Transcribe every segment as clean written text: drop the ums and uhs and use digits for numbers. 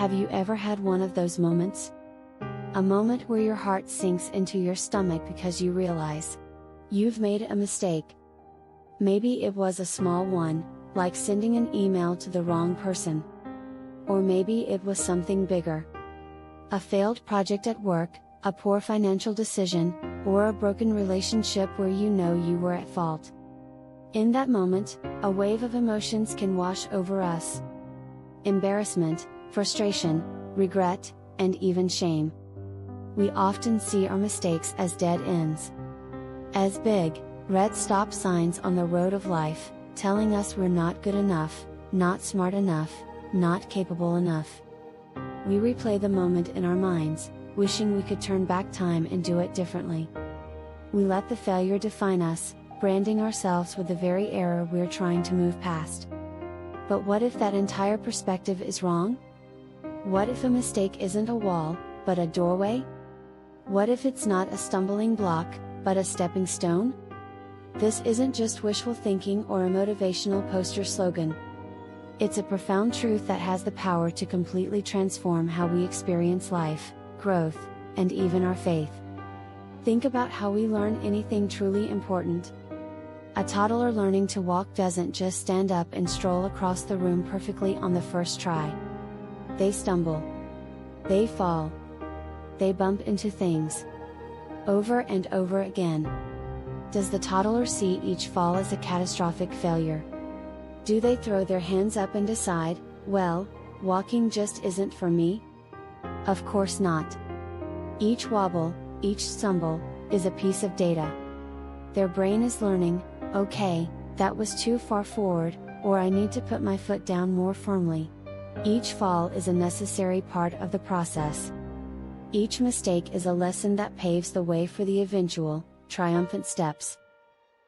Have you ever had one of those moments? A moment where your heart sinks into your stomach because you realize you've made a mistake. Maybe it was a small one, like sending an email to the wrong person. Or maybe it was something bigger. A failed project at work, a poor financial decision, or a broken relationship where you know you were at fault. In that moment, a wave of emotions can wash over us. Embarrassment, frustration, regret, and even shame. We often see our mistakes as dead ends. As big, red stop signs on the road of life, telling us we're not good enough, not smart enough, not capable enough. We replay the moment in our minds, wishing we could turn back time and do it differently. We let the failure define us, branding ourselves with the very error we're trying to move past. But what if that entire perspective is wrong? What if a mistake isn't a wall, but a doorway? What if it's not a stumbling block, but a stepping stone? This isn't just wishful thinking or a motivational poster slogan. It's a profound truth that has the power to completely transform how we experience life, growth, and even our faith. Think about how we learn anything truly important. A toddler learning to walk doesn't just stand up and stroll across the room perfectly on the first try. They stumble. They fall. They bump into things. Over and over again. Does the toddler see each fall as a catastrophic failure? Do they throw their hands up and decide, well, walking just isn't for me? Of course not. Each wobble, each stumble, is a piece of data. Their brain is learning, okay, that was too far forward, or I need to put my foot down more firmly. Each fall is a necessary part of the process. Each mistake is a lesson that paves the way for the eventual, triumphant steps.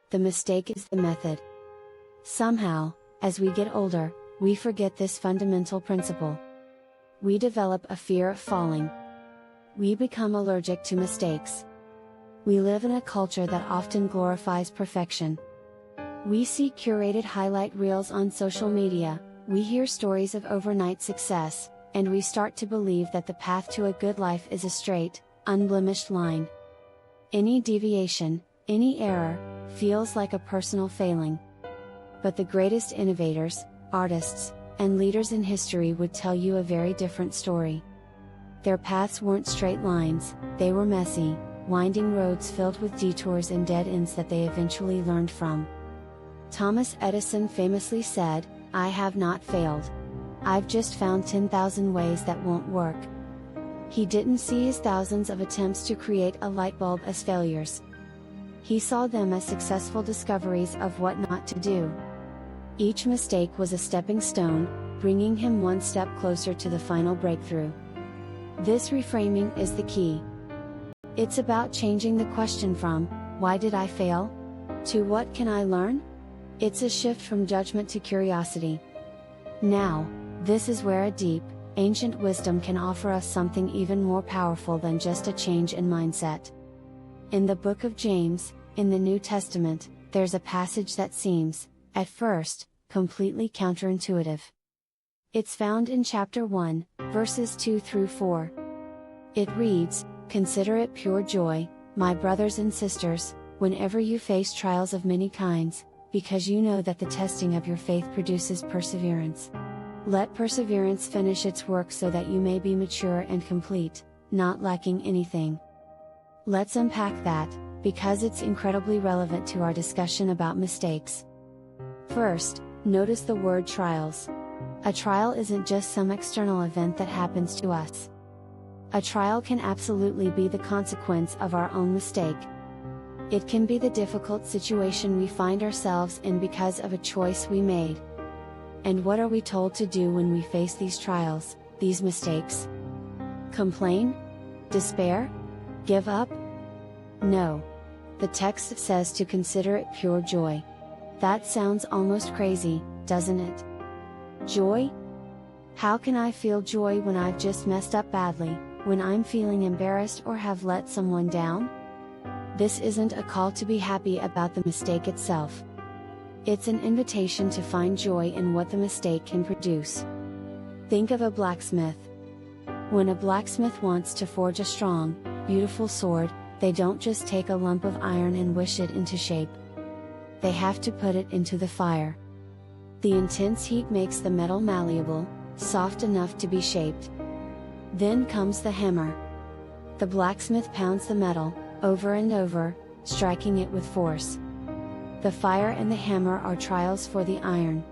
The mistake is the method. Somehow, as we get older, we forget this fundamental principle. We develop a fear of falling. We become allergic to mistakes. We live in a culture that often glorifies perfection. We see curated highlight reels on social media, we hear stories of overnight success, and we start to believe that the path to a good life is a straight, unblemished line. Any deviation, any error, feels like a personal failing. But the greatest innovators, artists, and leaders in history would tell you a very different story. Their paths weren't straight lines, they were messy, winding roads filled with detours and dead ends that they eventually learned from. Thomas Edison famously said, "I have not failed. I've just found 10,000 ways that won't work." He didn't see his thousands of attempts to create a light bulb as failures. He saw them as successful discoveries of what not to do. Each mistake was a stepping stone, bringing him one step closer to the final breakthrough. This reframing is the key. It's about changing the question from, "Why did I fail?" to "What can I learn?" It's a shift from judgment to curiosity. Now, this is where a deep, ancient wisdom can offer us something even more powerful than just a change in mindset. In the book of James, in the New Testament, there's a passage that seems, at first, completely counterintuitive. It's found in chapter 1, verses 2 through 4. It reads, "Consider it pure joy, my brothers and sisters, whenever you face trials of many kinds, because you know that the testing of your faith produces perseverance. Let perseverance finish its work so that you may be mature and complete, not lacking anything." Let's unpack that, because it's incredibly relevant to our discussion about mistakes. First, notice the word trials. A trial isn't just some external event that happens to us. A trial can absolutely be the consequence of our own mistake. It can be the difficult situation we find ourselves in because of a choice we made. And what are we told to do when we face these trials, these mistakes? Complain? Despair? Give up? No. The text says to consider it pure joy. That sounds almost crazy, doesn't it? Joy? How can I feel joy when I've just messed up badly, when I'm feeling embarrassed or have let someone down? This isn't a call to be happy about the mistake itself. It's an invitation to find joy in what the mistake can produce. Think of a blacksmith. When a blacksmith wants to forge a strong, beautiful sword, they don't just take a lump of iron and wish it into shape. They have to put it into the fire. The intense heat makes the metal malleable, soft enough to be shaped. Then comes the hammer. The blacksmith pounds the metal, over and over, striking it with force. The fire and the hammer are trials for the iron.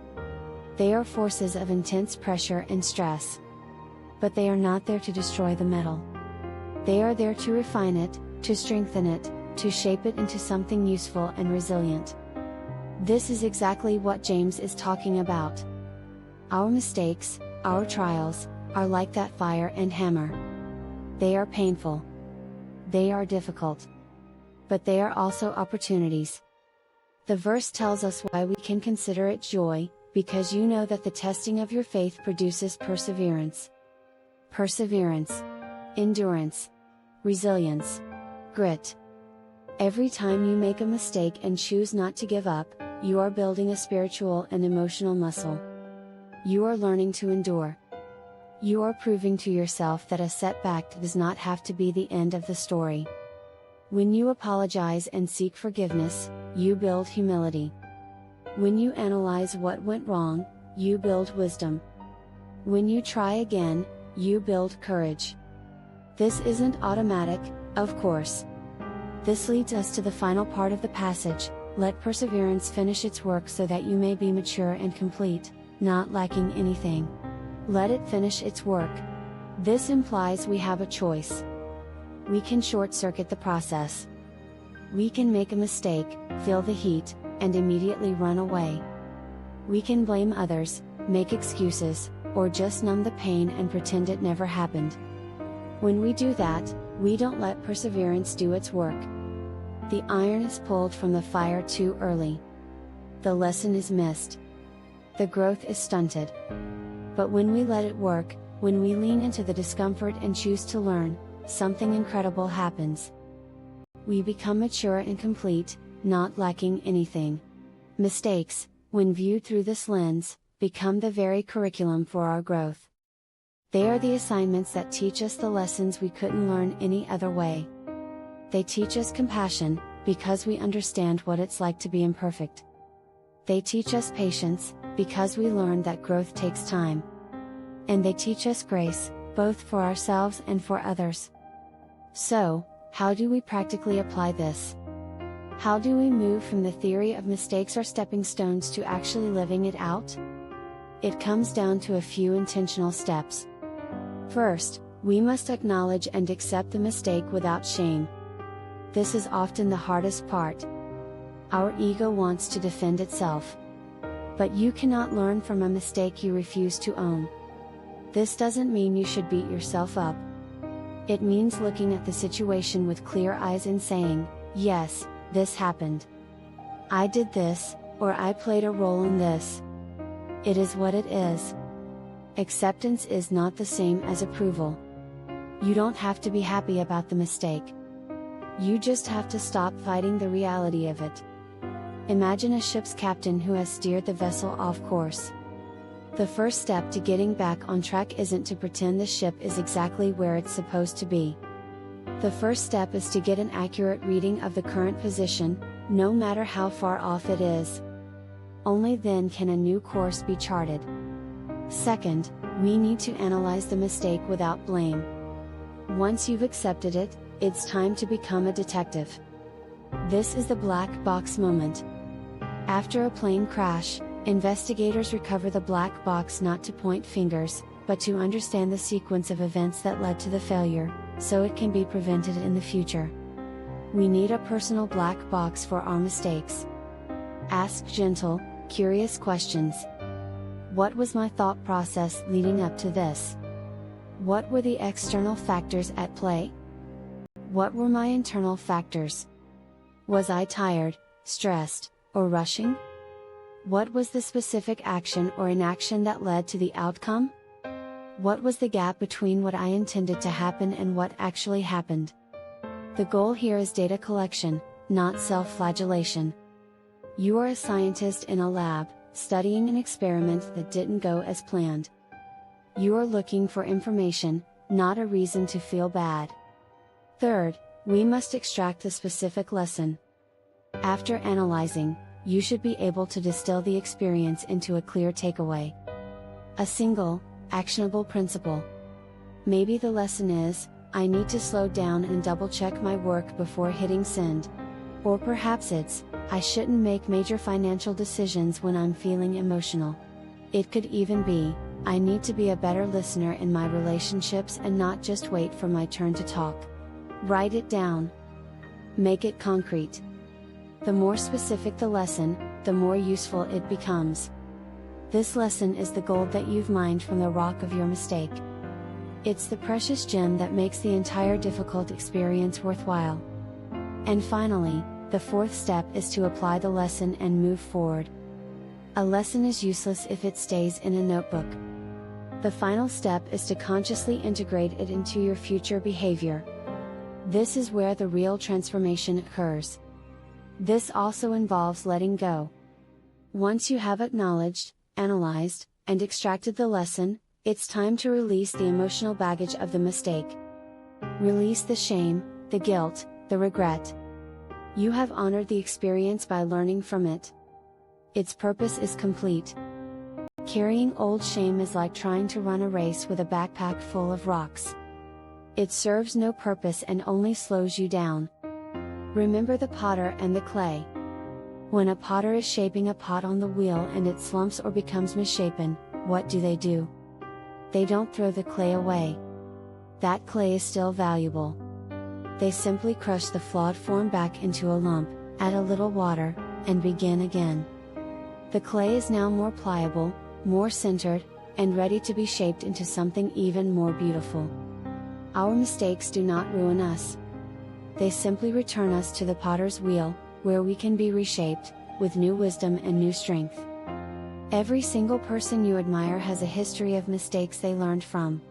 They are forces of intense pressure and stress. But they are not there to destroy the metal. They are there to refine it, to strengthen it, to shape it into something useful and resilient. This is exactly what James is talking about. Our mistakes, our trials, are like that fire and hammer. They are painful. They are difficult. But they are also opportunities. The verse tells us why we can consider it joy, because you know that the testing of your faith produces perseverance. Perseverance, endurance, resilience, grit. Every time you make a mistake and choose not to give up, you are building a spiritual and emotional muscle. You are learning to endure. You are proving to yourself that a setback does not have to be the end of the story. When you apologize and seek forgiveness, you build humility. When you analyze what went wrong, you build wisdom. When you try again, you build courage. This isn't automatic, of course. This leads us to the final part of the passage: let perseverance finish its work so that you may be mature and complete, not lacking anything. Let it finish its work. This implies we have a choice. We can short-circuit the process. We can make a mistake, feel the heat, and immediately run away. We can blame others, make excuses, or just numb the pain and pretend it never happened. When we do that, we don't let perseverance do its work. The iron is pulled from the fire too early. The lesson is missed. The growth is stunted. But when we let it work, when we lean into the discomfort and choose to learn, something incredible happens. We become mature and complete, not lacking anything. Mistakes, when viewed through this lens, become the very curriculum for our growth. They are the assignments that teach us the lessons we couldn't learn any other way. They teach us compassion, because we understand what it's like to be imperfect. They teach us patience, because we learn that growth takes time. And they teach us grace, both for ourselves and for others. So, how do we practically apply this? How do we move from the theory of mistakes or stepping stones to actually living it out? It comes down to a few intentional steps. First, we must acknowledge and accept the mistake without shame. This is often the hardest part. Our ego wants to defend itself. But you cannot learn from a mistake you refuse to own. This doesn't mean you should beat yourself up. It means looking at the situation with clear eyes and saying, yes, this happened. I did this, or I played a role in this. It is what it is. Acceptance is not the same as approval. You don't have to be happy about the mistake. You just have to stop fighting the reality of it. Imagine a ship's captain who has steered the vessel off course. The first step to getting back on track isn't to pretend the ship is exactly where it's supposed to be. The first step is to get an accurate reading of the current position, no matter how far off it is. Only then can a new course be charted. Second, we need to analyze the mistake without blame. Once you've accepted it, it's time to become a detective. This is the black box moment. After a plane crash, investigators recover the black box not to point fingers, but to understand the sequence of events that led to the failure, so it can be prevented in the future. We need a personal black box for our mistakes. Ask gentle, curious questions. What was my thought process leading up to this? What were the external factors at play? What were my internal factors? Was I tired, stressed, or rushing? What was the specific action or inaction that led to the outcome? What was the gap between what I intended to happen and what actually happened? The goal here is data collection, not self-flagellation. You are a scientist in a lab, studying an experiment that didn't go as planned. You are looking for information, not a reason to feel bad. Third, we must extract the specific lesson. After analyzing, you should be able to distill the experience into a clear takeaway. A single, actionable principle. Maybe the lesson is, I need to slow down and double check my work before hitting send. Or perhaps it's, I shouldn't make major financial decisions when I'm feeling emotional. It could even be, I need to be a better listener in my relationships and not just wait for my turn to talk. Write it down. Make it concrete. The more specific the lesson, the more useful it becomes. This lesson is the gold that you've mined from the rock of your mistake. It's the precious gem that makes the entire difficult experience worthwhile. And finally, the fourth step is to apply the lesson and move forward. A lesson is useless if it stays in a notebook. The final step is to consciously integrate it into your future behavior. This is where the real transformation occurs. This also involves letting go. Once you have acknowledged, analyzed, and extracted the lesson, it's time to release the emotional baggage of the mistake. Release the shame, the guilt, the regret. You have honored the experience by learning from it. Its purpose is complete. Carrying old shame is like trying to run a race with a backpack full of rocks. It serves no purpose and only slows you down. Remember the potter and the clay. When a potter is shaping a pot on the wheel and it slumps or becomes misshapen, what do? They don't throw the clay away. That clay is still valuable. They simply crush the flawed form back into a lump, add a little water, and begin again. The clay is now more pliable, more centered, and ready to be shaped into something even more beautiful. Our mistakes do not ruin us. They simply return us to the potter's wheel, where we can be reshaped, with new wisdom and new strength. Every single person you admire has a history of mistakes they learned from.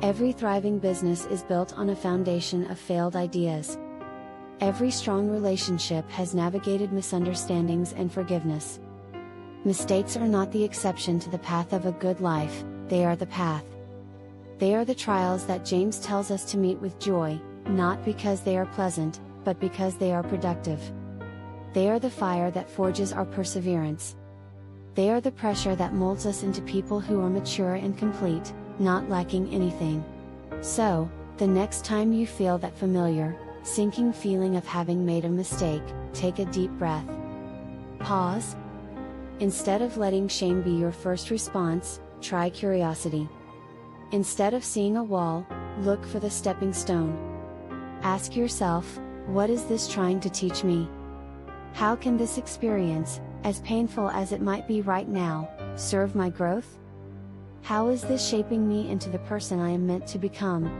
Every thriving business is built on a foundation of failed ideas. Every strong relationship has navigated misunderstandings and forgiveness. Mistakes are not the exception to the path of a good life, they are the path. They are the trials that James tells us to meet with joy, not because they are pleasant, but because they are productive. They are the fire that forges our perseverance. They are the pressure that molds us into people who are mature and complete, not lacking anything. So, the next time you feel that familiar, sinking feeling of having made a mistake, take a deep breath. Pause. Instead of letting shame be your first response, try curiosity. Instead of seeing a wall, look for the stepping stone. Ask yourself, what is this trying to teach me? How can this experience, as painful as it might be right now, serve my growth? How is this shaping me into the person I am meant to become?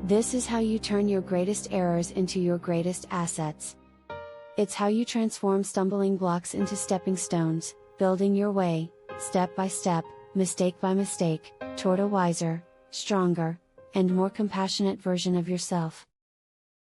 This is how you turn your greatest errors into your greatest assets. It's how you transform stumbling blocks into stepping stones, building your way, step by step, mistake by mistake, toward a wiser, stronger, and more compassionate version of yourself.